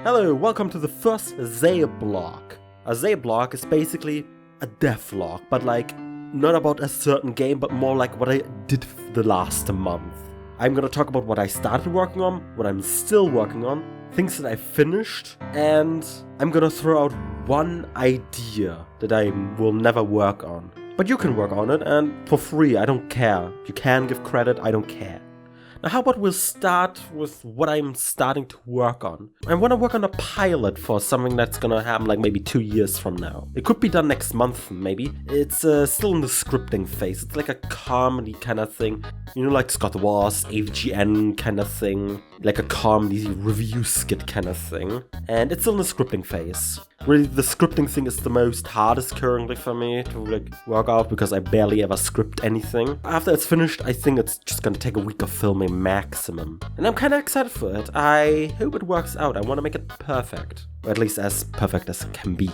Hello, welcome to the first SyalpLog. A SyalpLog is basically a devlog, but like not about a certain game, but more like what I did the last month. I'm gonna talk about what I started working on, what I'm still working on, things that I finished, and I'm gonna throw out one idea that I will never work on. But you can work on it, and for free, I don't care. You can give credit, I don't care. Now how about we'll start with what I'm starting to work on. I want to work on a pilot for something that's gonna happen like maybe 2 years from now. It could be done next month maybe. It's still in the scripting phase. It's like a comedy kind of thing. You know, like Scott Wars, AVGN kind of thing. Like a comedy review skit kind of thing. And it's still in the scripting phase. Really, the scripting thing is the most hardest currently for me to like work out because I barely ever script anything. After it's finished, I think it's just gonna take a week of filming maximum. And I'm kinda excited for it. I hope it works out. I wanna make it perfect. Or at least as perfect as it can be.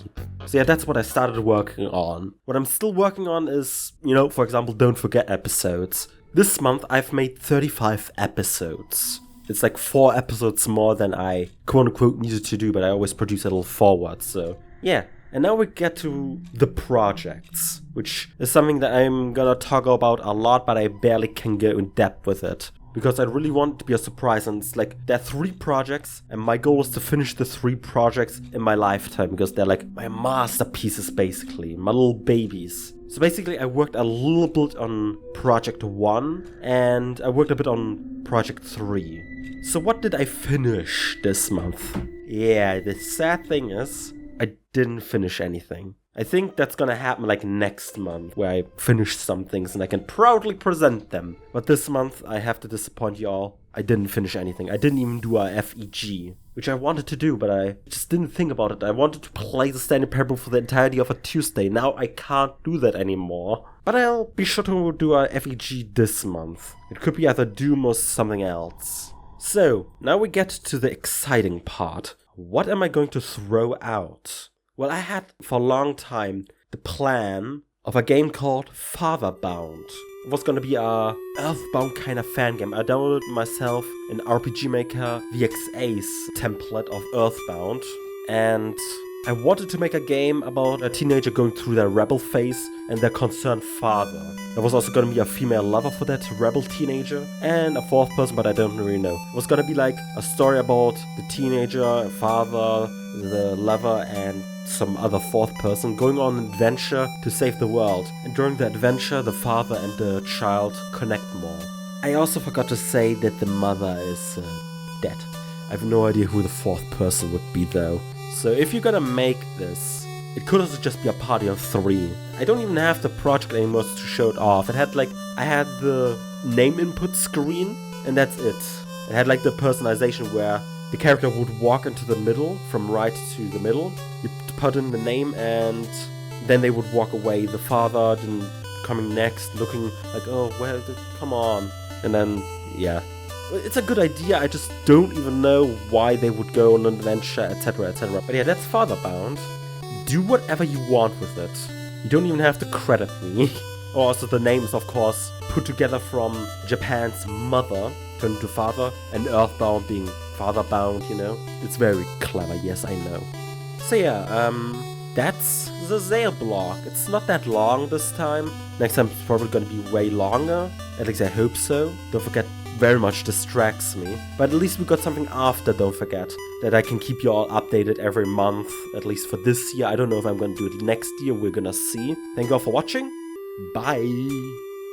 So yeah, that's what I started working on. What I'm still working on is, you know, for example, Don't Forget episodes. This month I've made 35 episodes. It's like 4 episodes more than I quote-unquote needed to do, but I always produce a little forward, so yeah. And now we get to the projects, which is something that I'm gonna talk about a lot, but I barely can go in depth with it. Because I really want it to be a surprise, and it's like, there are 3 projects, and my goal is to finish the 3 projects in my lifetime, because they're like my masterpieces basically, my little babies. So basically I worked a little bit on project 1, and I worked a bit on project 3. So what did I finish this month? Yeah, the sad thing is, I didn't finish anything. I think that's gonna happen like next month, where I finish some things and I can proudly present them. But this month, I have to disappoint you all. I didn't finish anything. I didn't even do a FEG, which I wanted to do, but I just didn't think about it. I wanted to play the Stanley Parable for the entirety of a Tuesday. Now I can't do that anymore. But I'll be sure to do a FEG this month. It could be either Doom or something else. So, now we get to the exciting part. What am I going to throw out? Well, I had for a long time the plan of a game called Fatherbound. It was gonna be a Earthbound kind of fan game. I downloaded myself an RPG Maker VXA's template of Earthbound, and I wanted to make a game about a teenager going through their rebel phase and their concerned father. There was also going to be a female lover for that rebel teenager and a 4th person, but I don't really know. It was going to be like a story about the teenager, father, the lover, and some other 4th person going on an adventure to save the world. And during the adventure, the father and the child connect more. I also forgot to say that the mother is dead. I have no idea who the 4th person would be though. So if you're gonna make this, it could also just be a party of 3. I don't even have the project anymore to show it off. I had the name input screen, and that's it. It had like the personalization where the character would walk into the middle, from right to the middle. You put in the name and then they would walk away. The father then coming next, looking like, oh, come on. And then, yeah. It's a good idea, I just don't even know why they would go on an adventure, etc, etc. But yeah, that's Fatherbound. Do whatever you want with it. You don't even have to credit me. Also, the name is of course put together from Japan's mother turned to father, and Earthbound being Fatherbound, you know? It's very clever, yes, I know. So yeah, that's the SyalpLog. It's not that long this time. Next time it's probably gonna be way longer. At least I hope so. Don't forget, very much distracts me. But at least we got something after Don't Forget that I can keep you all updated every month, at least for this year. I don't know if I'm gonna do it next year, we're gonna see. Thank you all for watching. Bye!